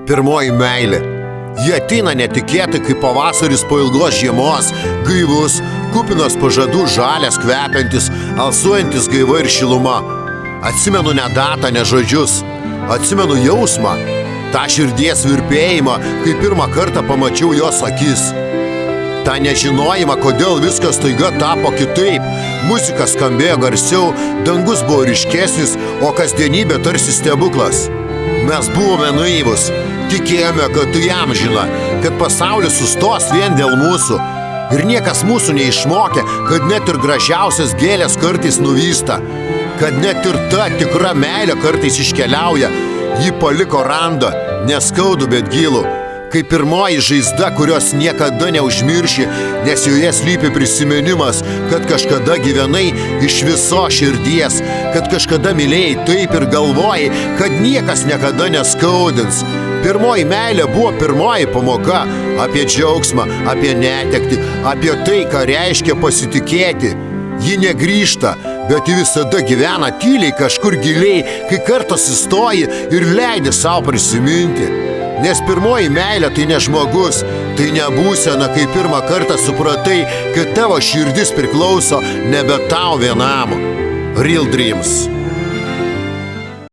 Pirmoji meilė. Jie ateina netikėtai kaip pavasaris po ilgos žiemos, gaivus, kupinas pažadų, žalias, kvepiantis, alsuojantis gaiva ir šiluma. Atsimenu ne datą, ne žodžius. Atsimenu jausmą, tą širdies virpėjimą, kai pirmą kartą pamačiau jos akis. Ta nežinojimą, kodėl viskas staiga tapo kitaip. Muzika skambėjo garsiau, dangus buvo ryškesnis, o kasdienybė tarsi stebuklas. Mes buvome naivus, tikėjome, kad tai amžina, kad pasaulis sustos vien dėl mūsų. Ir niekas mūsų neišmokė, kad net ir gražiausias gėlės kartais nuvysta, kad net ir ta tikra meilė kartais iškeliauja. Ji paliko randą, neskaudų, bet gilų. Kaip pirmoji žaizda, kurios niekada neužmirši, nes joje slypi prisiminimas, kad kažkada gyvenai iš viso širdies, kad kažkada mylėjai taip ir galvojai, kad niekas niekada neskaudins. Pirmoji meilė buvo pirmoji pamoka apie džiaugsmą, apie netektį, apie tai, ką reiškia pasitikėti. Ji negrįžta, bet ji visada gyvena tyliai kažkur giliai, kai kartais įstoji ir leidi savo prisiminti. Nes pirmoji meilė tai ne žmogus, tai ne būsena, kai pirmą kartą supratai, kad tavo širdis priklauso nebe tau vienam. Real Dreams.